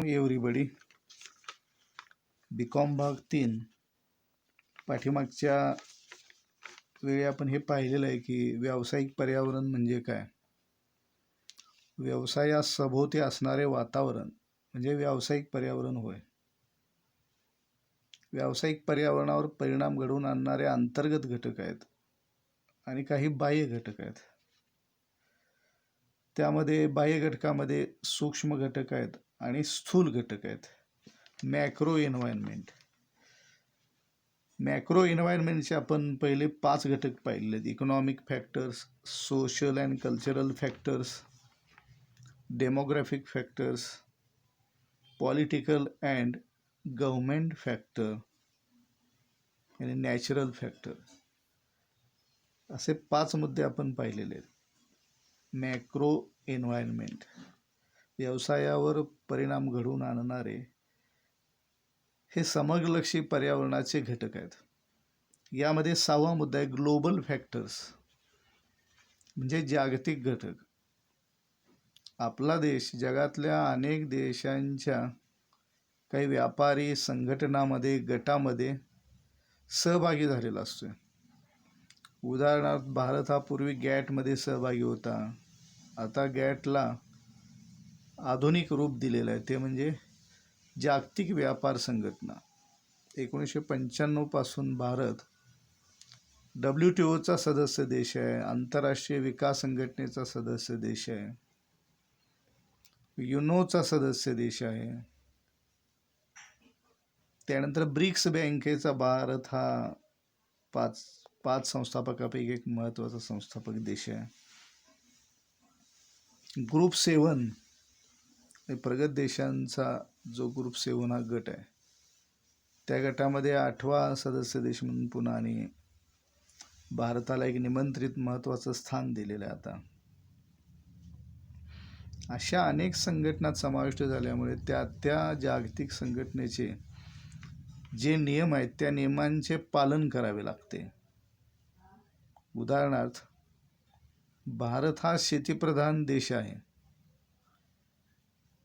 Everybody. BCom भाग 3. पाठीमागच्या वेळी आपण हे पाहिलेलं आहे की व्यावसायिक पर्यावरण म्हणजे काय. व्यवसायास सभोवती असणारे वातावरण म्हणजे व्यावसायिक पर्यावरण होय. व्यावसायिक पर्यावरणावर परिणाम घडवून आणणारे अंतर्गत घटक आहेत आणि काही बाह्य घटक आहेत. त्यामध्ये बाह्य घटकामध्ये सूक्ष्म घटक आहेत आणि स्थूल घटक आहेत. Macro environment. मॅक्रो एन्व्हायरमेंटचे आपण पहिले 5 घटक पाहिले आहेत. Economic factors, social and cultural factors, demographic factors, political and government factor आणि नॅचरल फॅक्टर. असे 5 मुद्दे आपण पाहिलेले आहेत. मॅक्रो एन्व्हायरमेंट व्यवसायावर परिणाम घडवून आणणारे हे समग्रलक्षी पर्यावरणाचे घटक आहेत. यामध्ये 6वा मुद्दा आहे ग्लोबल फॅक्टर्स म्हणजे जागतिक घटक. आपला देश जगातल्या अनेक देशांच्या काही व्यापारी संघटनामध्ये गटामध्ये सहभागी झालेला असतो. उदाहरणार्थ भारत हा पूर्वी गॅटमध्ये सहभागी होता. आता गॅटला आधुनिक रूप दिलेलं आहे, ते म्हणजे जागतिक व्यापार संघटना. 1995 पासून भारत WTOचा सदस्य देश आहे, आंतरराष्ट्रीय विकास संघटनेचा सदस्य देश आहे, युनोचा सदस्य देश आहे. त्यानंतर ब्रिक्स बँकेचा भारत हा पाच संस्थापकापैकी एक महत्त्वाचा संस्थापक देश आहे. ग्रुप 7 प्रगत देशांचा जो ग्रुप 7 हा गट आहे, त्या गटामध्ये 8वा सदस्य देश म्हणून पुन्हा आणि भारताला एक निमंत्रित महत्त्वाचं स्थान दिलेलं आहे. आता अशा अनेक संघटनात समाविष्ट झाल्यामुळे त्या जागतिक संघटनेचे जे नियम आहेत त्या नियमांचे पालन करावे लागते. उदाहरणार्थ भारत हा शेतीप्रधान देश आहे.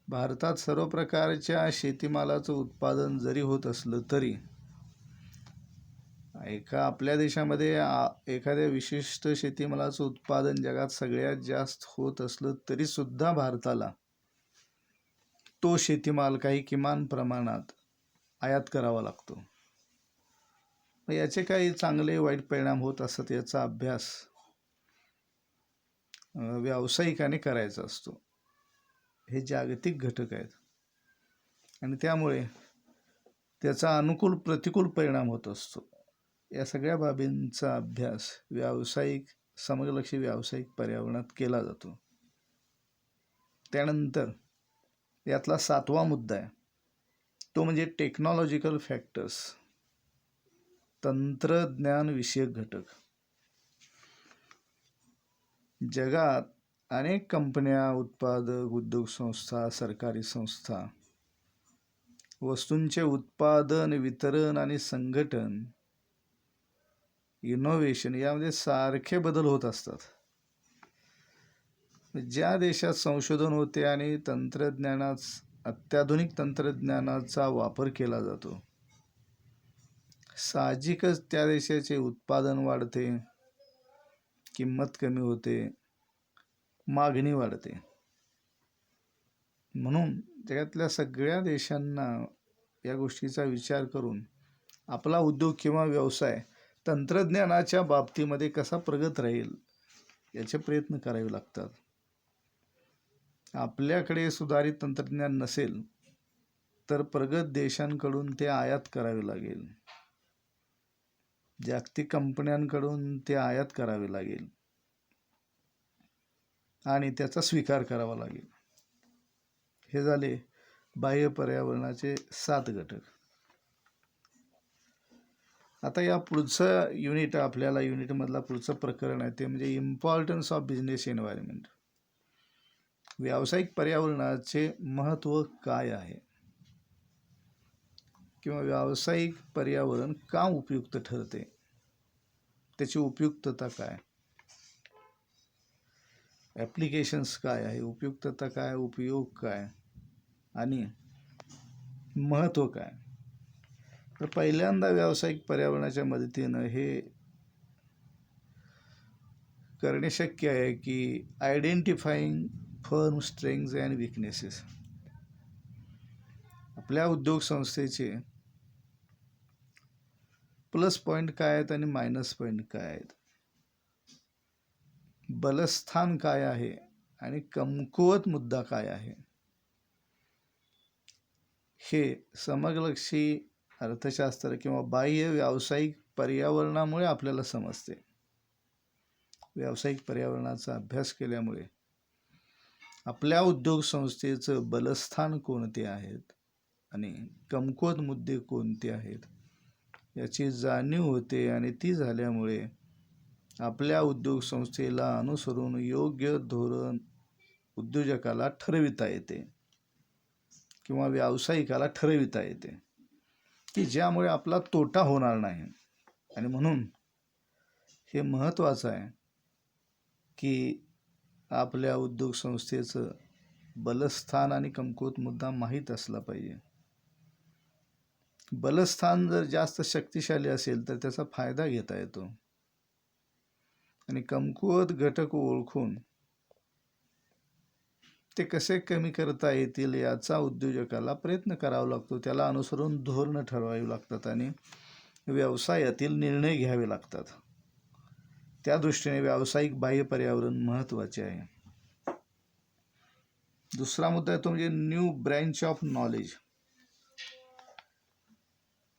भारतात सर्व प्रकारच्या शेतीमालाचं उत्पादन जरी होत असलं तरी आपल्या देशामध्ये एखाद्या विशिष्ट शेतीमालाचं उत्पादन जगात सगळ्यात जास्त होत असलं तरीसुद्धा भारताला तो शेतीमाल काही किमान प्रमाणात आयात करावा लागतो. याचे काही चांगले वाईट परिणाम होत असतात याचा अभ्यास व्यावसायिकाने करायचा असतो. हे जागतिक घटक आहेत आणि त्यामुळे त्याचा अनुकूल प्रतिकूल परिणाम होत असतो. या सगळ्या बाबींचा अभ्यास समग्रलक्षी व्यावसायिक पर्यावरणात केला जातो. त्यानंतर यातला 7वा मुद्दा आहे तो म्हणजे टेक्नॉलॉजिकल फॅक्टर्स, तंत्रज्ञान विषयक घटक. जगात अनेक कंपन्या, उत्पादक, उद्योग संस्था, सरकारी संस्था वस्तूंचे उत्पादन, वितरण आणि संघटन, इनोव्हेशन यामध्ये सारखे बदल होत असतात. ज्या देशात संशोधन होते आणि अत्याधुनिक तंत्रज्ञानाचा वापर केला जातो, साहजिकच त्या देशाचे उत्पादन वाढते, किंमत कमी होते, मागणी वाढते. म्हणून जगातल्या सगळ्या देशांना या गोष्टीचा विचार करून आपला उद्योग किंवा व्यवसाय तंत्रज्ञानाच्या बाबतीमध्ये कसा प्रगत राहील याचे प्रयत्न करावे लागतात. आपल्याकडे सुधारित तंत्रज्ञान नसेल तर प्रगत देशांकडून ते आयात करावे लागेल, जागतिक कंपन्यांकडून ते आयात करावे लागेल आणि त्याचा स्वीकार करावा लागेल. हे झाले बाह्य पर्यावरणाचे 7 घटक. आता या पुढचं युनिटमधला पुढचं प्रकरण आहे ते म्हणजे इम्पॉर्टन्स ऑफ बिझनेस एन्व्हायरमेंट. व्यावसायिक पर्यावरणाचे महत्त्व काय आहे किंवा व्यावसायिक पर्यावरण का उपयुक्त ठरते, त्याची उपयुक्तता काय, ॲप्लिकेशन्स काय आहे, उपयुक्तता काय, उपयोग काय आणि महत्त्व काय? तर पहिल्यांदा व्यावसायिक पर्यावरणाच्या मदतीनं हे करणे शक्य आहे की identifying firm strength and weaknesses. आपल्या उद्योग संस्थेचे प्लस पॉईंट काय आहेत आणि मायनस पॉईंट काय आहेत, बलस्थान काय आहे आणि कमकुवत मुद्दा काय आहे, हे समलक्षी अर्थशास्त्र किंवा बाह्य व्यावसायिक पर्यावरणामुळे आपल्याला समजते. व्यावसायिक पर्यावरणाचा अभ्यास केल्यामुळे आपल्या उद्योग संस्थेचं बलस्थान कोणते आहेत आणि कमकुवत मुद्दे कोणते आहेत याची जाणीव होते. आणि ती झाल्यामुळे आपल्या उद्योग संस्थेला अनुसरून योग्य धोरण उद्योजकाला ठरविता येते किंवा व्यावसायिकाला ठरविता येते की ज्यामुळे आपला तोटा होणार नाही. आणि म्हणून हे महत्त्वाचं आहे की आपल्या उद्योग संस्थेचं बलस्थान आणि कमकुवत मुद्दा माहीत असला पाहिजे. बलस्थान जर जास्त शक्तिशाली असेल तर त्याचा फायदा घेता येतो आणि कमकुवत घटक ओळखून ते कसे कमी करता येतील याचा उद्योजकाला प्रयत्न करावा लागतो. त्याला अनुसरून धोरणं ठरवावी लागतात आणि व्यवसायातील निर्णय घ्यावे लागतात. त्या दृष्टीने व्यावसायिक बाह्य पर्यावरण महत्त्वाचे आहे. दुसरा मुद्दा आहे तो म्हणजे न्यू ब्रँच ऑफ नॉलेज.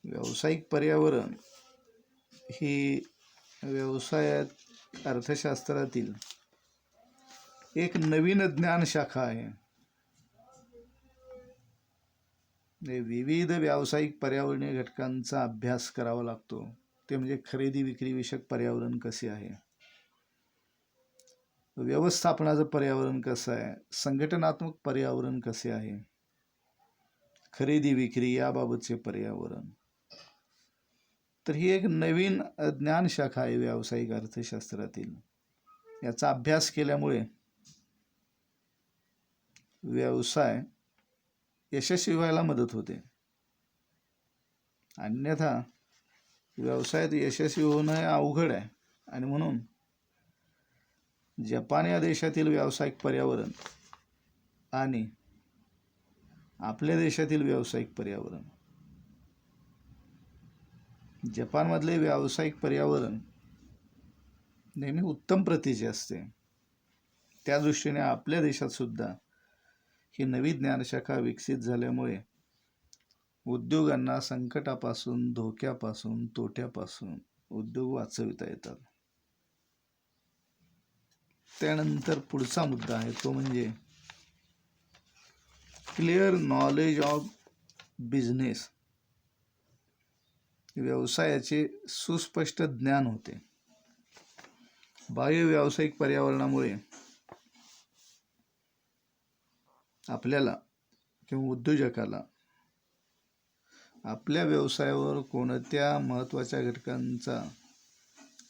व्यावसायिक पर्यावरण ही व्यवसायात अर्थशास्त्रातील एक नवीन ज्ञान शाखा आहे. विविध व्यावसायिक पर्यावरणीय घटकांचा अभ्यास करावा लागतो. ते म्हणजे खरेदी विक्री विषयक पर्यावरण कसे आहे, व्यवस्थापनाचं पर्यावरण कसं आहे, संघटनात्मक पर्यावरण कसे आहे, खरेदी विक्री याबाबतचे पर्यावरण. तर ही एक नवीन ज्ञानशाखा आहे व्यावसायिक अर्थशास्त्रातील. याचा अभ्यास केल्यामुळे व्यवसाय यशस्वी व्हायला मदत होते. अन्यथा व्यवसायात यशस्वी होणं हे अवघड आहे. आणि म्हणून जपान या देशातील व्यावसायिक पर्यावरण आणि आपल्या देशातील व्यावसायिक पर्यावरण, जपानमधले व्यावसायिक पर्यावरण नेहमी उत्तम प्रतीचे असते. त्या दृष्टीने आपल्या देशात सुद्धा ही नवी ज्ञानशाखा विकसित झाल्यामुळे उद्योगांना संकटापासून, धोक्यापासून, तोट्यापासून उद्योग वाचविता येतात. त्यानंतर पुढचा मुद्दा आहे तो म्हणजे क्लिअर नॉलेज ऑफ बिझनेस. व्यवसायाचे सुस्पष्ट ज्ञान होते. बाह्य व्यावसायिक पर्यावरणामुळे आपल्याला किंवा उद्योजकाला आपल्या व्यवसायावर कोणत्या महत्त्वाच्या घटकांचा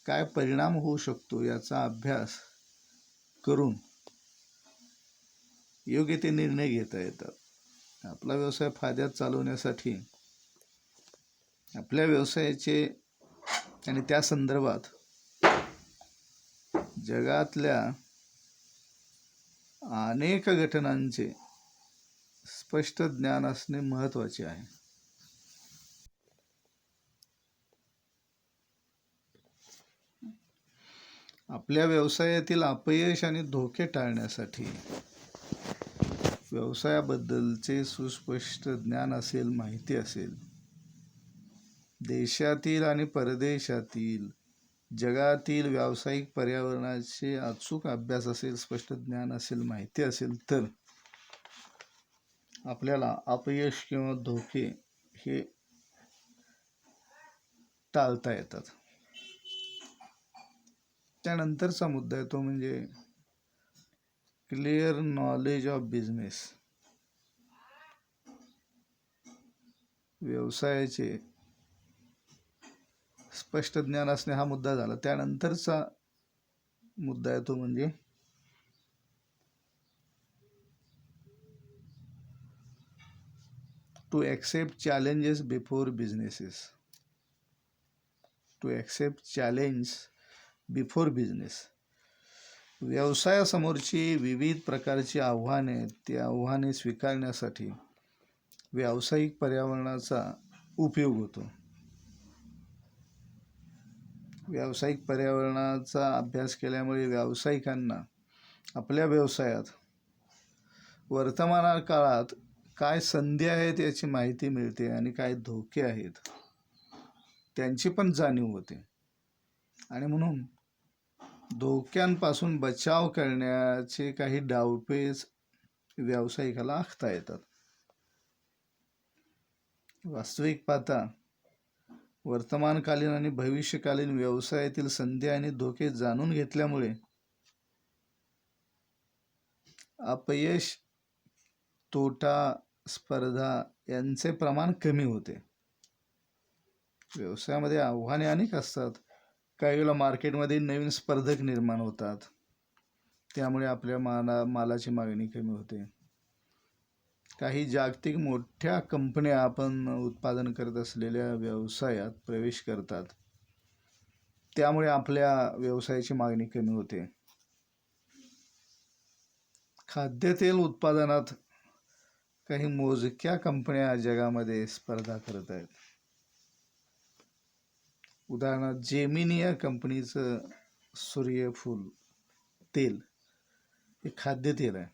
काय परिणाम होऊ शकतो याचा अभ्यास करून योग्य ते निर्णय घेता येतात. आपला व्यवसाय फायद्यात चालवण्यासाठी आपल्या व्यवसायाचे आणि त्या संदर्भात जगातल्या अनेक घटनांचे स्पष्ट ज्ञान असणे महत्त्वाचे आहे. आपल्या व्यवसायातील अपयश आणि धोके टाळण्यासाठी व्यवसायाबद्दलचे सुस्पष्ट ज्ञान असेल, माहिती असेल, देशातील आणि परदेशातील जगातील व्यावसायिक पर्यावरणाचे अचूक अभ्यास असेल, स्पष्ट ज्ञान असेल, माहिती असेल तर आपल्याला अपयश किंवा धोके हे टाळता येतात. त्यानंतरचा मुद्दा आहे तो म्हणजे क्लिअर नॉलेज ऑफ बिझनेस. व्यवसायाचे स्पष्ट ज्ञान असणे हा मुद्दा झाला. त्यानंतरचा मुद्दा आहे तो म्हणजे to accept challenges before businesses. To accept challenge before business. व्यवसायासमोरची विविध प्रकारची आव्हाने, ती आव्हाने स्वीकारण्यासाठी व्यावसायिक पर्यावरणाचा उपयोग होतो. व्यावसायिक पर्यावरणाचा अभ्यास केल्यामुळे व्यावसायिकांना आपल्या व्यवसायात वर्तमान काळात काय संधी आहेत याची माहिती मिळते आणि काय धोके आहेत त्यांची पण जाणीव होते. आणि म्हणून धोक्यांपासून बचाव करण्याचे काही डावपेच व्यावसायिकाला आखता येतात. वास्तविक पाहता वर्तमानकालीन आणि भविष्यकालीन व्यवसायातील संधी आणि धोके जाणून घेतल्यामुळे अपयश, तोटा, स्पर्धा यांचे प्रमाण कमी होते. व्यवसायामध्ये आव्हाने अनेक असतात. काही वेळेला मार्केटमध्ये नवीन स्पर्धक निर्माण होतात, त्यामुळे आपल्या मालाची मागणी कमी होते. काही जागतिक मोठ्या कंपन्या आपण उत्पादन करत असलेल्या व्यवसायात प्रवेश करतात, त्यामुळे आपल्या व्यवसायाची मागणी कमी होते. खाद्यतेल उत्पादनात काही मोजक्या कंपन्या जगामध्ये स्पर्धा करत आहेत. उदाहरणार्थ जेमिनी या कंपनीचं सूर्यफूल तेल हे खाद्यतेल आहे.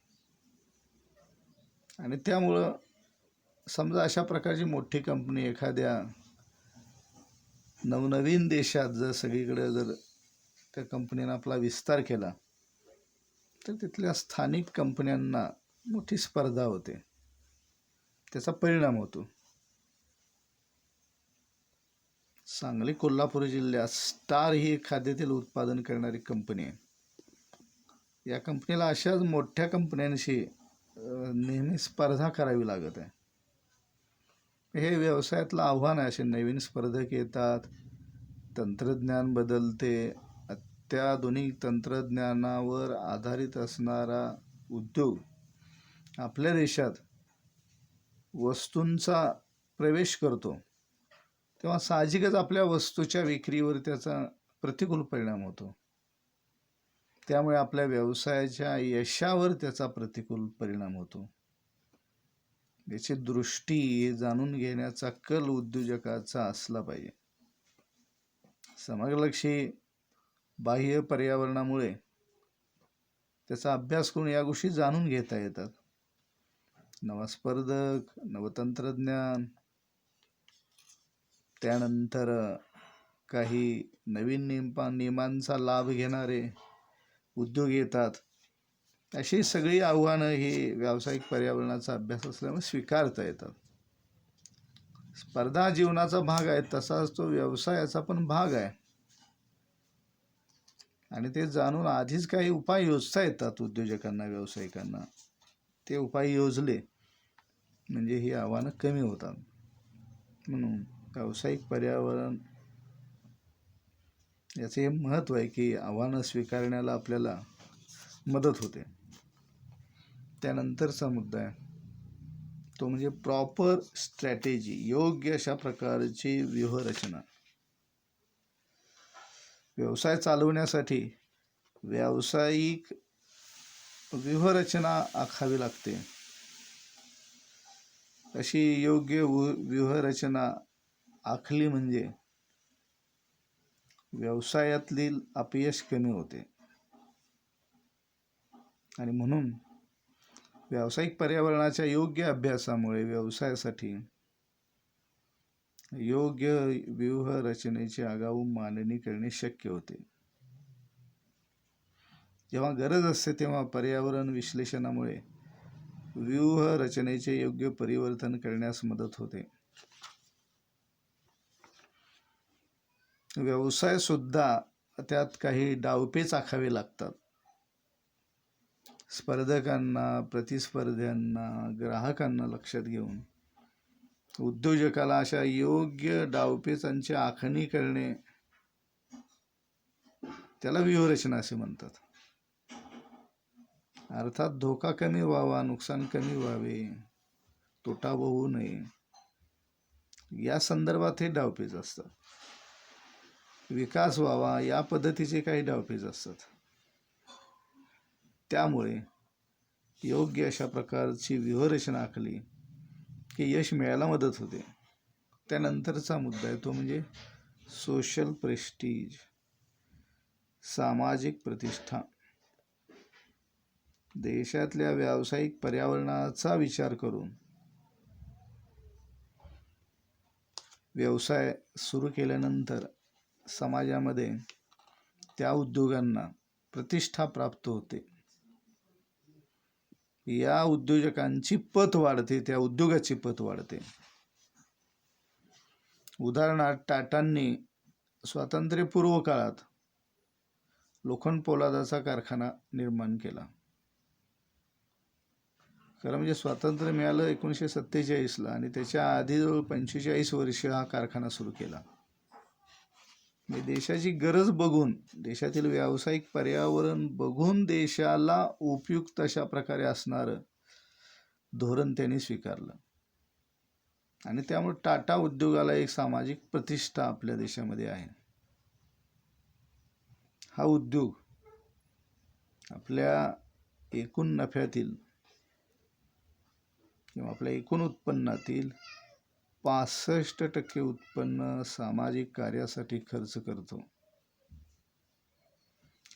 आणि त्यामुळं समजा अशा प्रकारची मोठी कंपनी एखाद्या नवनवीन देशात जर सगळीकडे जर त्या कंपनीनं आपला विस्तार केला तर तिथल्या स्थानिक कंपन्यांना मोठी स्पर्धा होते, त्याचा परिणाम होतो. सांगली कोल्हापूर जिल्ह्यात स्टार ही एक खाद्यतेल उत्पादन करणारी कंपनी आहे. या कंपनीला अशाच मोठ्या कंपन्यांशी नेहमी स्पर्धा करावी लागत आहे. हे व्यवसायातलं आव्हान आहे. असे नवीन स्पर्धक येतात, तंत्रज्ञान बदलते, अत्याधुनिक तंत्रज्ञानावर आधारित असणारा उद्योग आपल्या देशात वस्तूंचा प्रवेश करतो, तेव्हा साहजिकच आपल्या वस्तूच्या विक्रीवर त्याचा प्रतिकूल परिणाम होतो. त्यामुळे आपल्या व्यवसायाच्या यशावर त्याचा प्रतिकूल परिणाम होतो. याची दृष्टी जाणून घेण्याचा कल उद्योजकाचा असला पाहिजे. समग्रलक्षी बाह्य पर्यावरणामुळे त्याचा अभ्यास करून या गोष्टी जाणून घेता येतात. नवा स्पर्धक, नवतंत्रज्ञान, त्यानंतर काही नवीन नियमांचा लाभ घेणारे उद्योग येतात. अशी सगळी आव्हानं ही व्यावसायिक पर्यावरणाचा अभ्यास असल्यामुळे स्वीकारता येतात. स्पर्धा जीवनाचा भाग आहे, तसाच तो व्यवसायाचा पण भाग आहे. आणि ते जाणून आधीच काही उपाय योजता येतात उद्योजकांना, व्यावसायिकांना. ते उपाय योजले म्हणजे ही आव्हानं कमी होतात. म्हणून व्यावसायिक पर्यावरण याचे हे महत्त्व आहे की आव्हानं स्वीकारण्याला आपल्याला मदत होते. त्यानंतरचा मुद्दा आहे तो म्हणजे प्रॉपर स्ट्रॅटेजी, योग्य अशा प्रकारची व्यूहरचना. व्यवसाय चालवण्यासाठी व्यावसायिक व्यूहरचना आखावी लागते. अशी योग्य व्यूहरचना आखली म्हणजे व्यवसायातील अपयश कमी होते. आणि म्हणून व्यावसायिक पर्यावरणाच्या योग्य अभ्यासामुळे व्यवसायासाठी योग्य व्यूहरचनेची आगाऊ मांडणी करणे शक्य होते. जेव्हा गरज असते तेव्हा पर्यावरण विश्लेषणामुळे व्यूहरचनेचे योग्य परिवर्तन करण्यास मदत होते. व्यवसाय सुद्धा त्यात काही डावपेच आखावे लागतात. स्पर्धकांना, प्रतिस्पर्ध्यांना, ग्राहकांना लक्षात घेऊन उद्योजकाला अशा योग्य डावपेचांची आखणी करणे, त्याला व्यूहरचना असे म्हणतात. अर्थात धोका कमी व्हावा, नुकसान कमी व्हावे, तोटा होऊ नये या संदर्भात हे डावपेच असतात. विकास व्हावा या पद्धतीचे काही डावपेच असतात. त्यामुळे योग्य अशा प्रकारची व्यूहरचना आखली की यश मिळायला मदत होते. त्यानंतरचा मुद्दा आहे तो म्हणजे सोशल प्रेस्टीज, सामाजिक प्रतिष्ठा. देशातल्या व्यावसायिक पर्यावरणाचा विचार करून व्यवसाय सुरू केल्यानंतर समाजामध्ये त्या उद्योगांना प्रतिष्ठा प्राप्त होते. या उद्योजकांची पत वाढते, त्या उद्योगाची पत वाढते. उदाहरणार्थ टाटांनी स्वातंत्र्यपूर्व काळात लोखंड पोलादाचा कारखाना निर्माण केला. खरं म्हणजे स्वातंत्र्य मिळालं 1947ला आणि त्याच्या आधी जवळ 45 वर्ष हा कारखाना सुरू केला. देशाची गरज बघून, देशातील व्यावसायिक पर्यावरण बघून देशाला उपयुक्त अशा प्रकारे असणारं धोरण त्यांनी स्वीकारलं आणि त्यामुळे टाटा उद्योगाला एक सामाजिक प्रतिष्ठा आपल्या देशामध्ये आहे. हा उद्योग आपल्या एकूण नफ्यातील किंवा आपल्या एकूण उत्पन्नातील 65% उत्पन्न सामाजिक कार्यासाठी खर्च करतो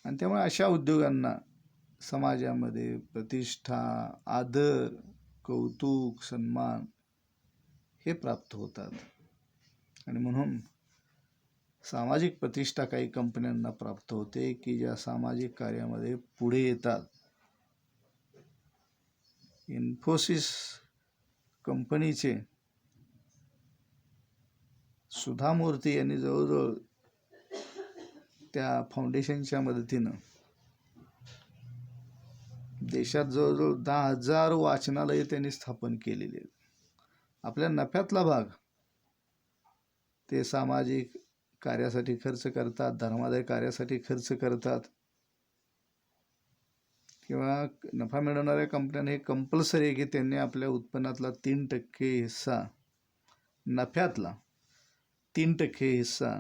आणि त्यामुळे अशा उद्योगांना समाजामध्ये प्रतिष्ठा, आदर, कौतुक, सन्मान हे प्राप्त होतात. आणि म्हणून सामाजिक प्रतिष्ठा काही कंपन्यांना प्राप्त होते की ज्या सामाजिक कार्यामध्ये पुढे येतात. इन्फोसिस कंपनीचे सुधा मूर्ती यांनी जवळजवळ त्या फाउंडेशनच्या मदतीनं देशात जवळजवळ 10,000 वाचनालये त्यांनी स्थापन केलेली आहेत. आपल्या नफ्यातला भाग ते सामाजिक कार्यासाठी खर्च करतात, धर्मादाय कार्यासाठी खर्च करतात किंवा नफा मिळवणाऱ्या कंपन्यांना हे कंपल्सरी आहे की त्यांनी आपल्या उत्पन्नातला 3% हिस्सा, नफ्यातला 3% हिस्सा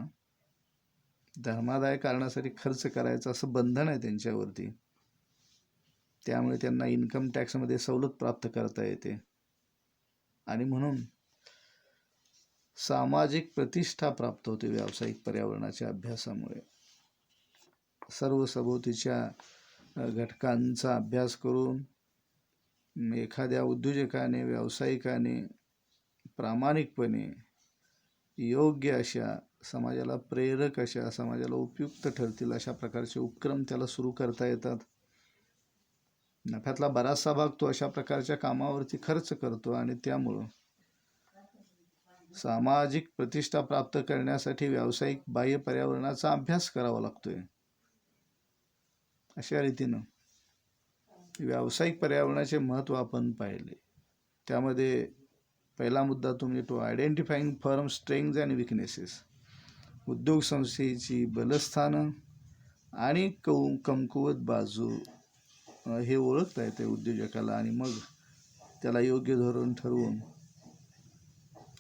धर्मादाय कारणासाठी खर्च करायचा असं बंधन आहे त्यांच्यावरती. त्यामुळे त्यांना इन्कम टॅक्समध्ये सवलत प्राप्त करता येते आणि म्हणून सामाजिक प्रतिष्ठा प्राप्त होते व्यावसायिक पर्यावरणाच्या अभ्यासामुळे. सर्व सभोवतीच्या घटकांचा अभ्यास करून एखाद्या उद्योजकाने, व्यावसायिकाने प्रामाणिकपणे योग्य अशा, समाजाला प्रेरक अशा, समाजाला उपयुक्त ठरतील अशा प्रकारचे उपक्रम त्याला सुरू करता येतात. नफ्यातला बराचसा भाग तो अशा प्रकारच्या कामावरती खर्च करतो आणि त्यामुळं सामाजिक प्रतिष्ठा प्राप्त करण्यासाठी व्यावसायिक बाह्य पर्यावरणाचा अभ्यास करावा लागतोय. अशा रीतीनं व्यावसायिक पर्यावरणाचे महत्त्व आपण पाहिले. त्यामध्ये पहिला मुद्दा तो म्हणजे तो identifying firm strength and weaknesses. उद्योग संस्थेची बलस्थानं आणि कमकुवत बाजू हे ओळखता येते उद्योजकाला आणि मग त्याला योग्य धोरण ठरवून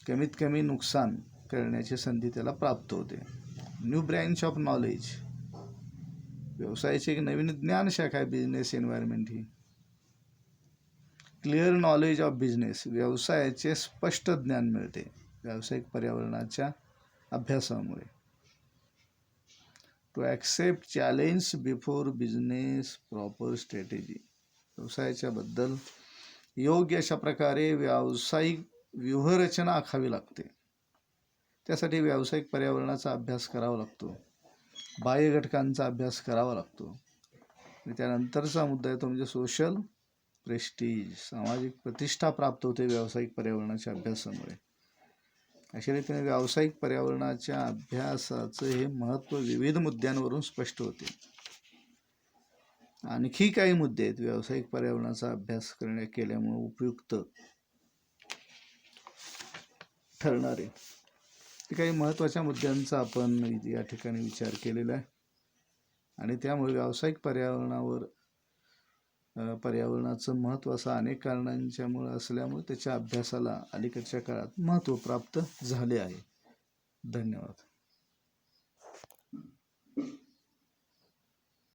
कमीत कमी नुकसान करण्याची संधी त्याला प्राप्त होते. न्यू ब्रँच ऑफ नॉलेज, व्यवसायाची एक नवीन ज्ञान शाखा आहे बिझनेस एन्व्हायरमेंट ही. क्लिअर नॉलेज ऑफ बिझनेस, व्यवसायाचे स्पष्ट ज्ञान मिळते व्यावसायिक पर्यावरणाच्या अभ्यासामुळे. To accept challenge before business proper strategy, व्यवसायाच्या बद्दल योग्य अशा प्रकारे व्यावसायिक व्यूहरचना आखावी लागते. त्यासाठी व्यावसायिक पर्यावरणाचा अभ्यास करावा लागतो, बाह्य घटकांचा अभ्यास करावा लागतो. आणि त्यानंतरचा मुद्दा आहे तो म्हणजे सोशल प्रेस्टीज, सामाजिक प्रतिष्ठा प्राप्त होते व्यावसायिक पर्यावरणाच्या अभ्यासामुळे. अशा रीतीने व्यावसायिक पर्यावरणाच्या अभ्यासाचं हे महत्त्व विविध मुद्द्यांवरून स्पष्ट होते. आणखी काही मुद्दे आहेत व्यावसायिक पर्यावरणाचा अभ्यास केल्यामुळे उपयुक्त ठरणारे. ते काही महत्त्वाच्या मुद्द्यांचा आपण या ठिकाणी विचार केलेला आहे आणि त्यामुळे व्यावसायिक पर्यावरणावर पर्यावरणाचं महत्त्व असं अनेक कारणांच्यामुळं असल्यामुळे त्याच्या अभ्यासाला अलीकडच्या काळात महत्त्व प्राप्त झाले आहे. धन्यवाद.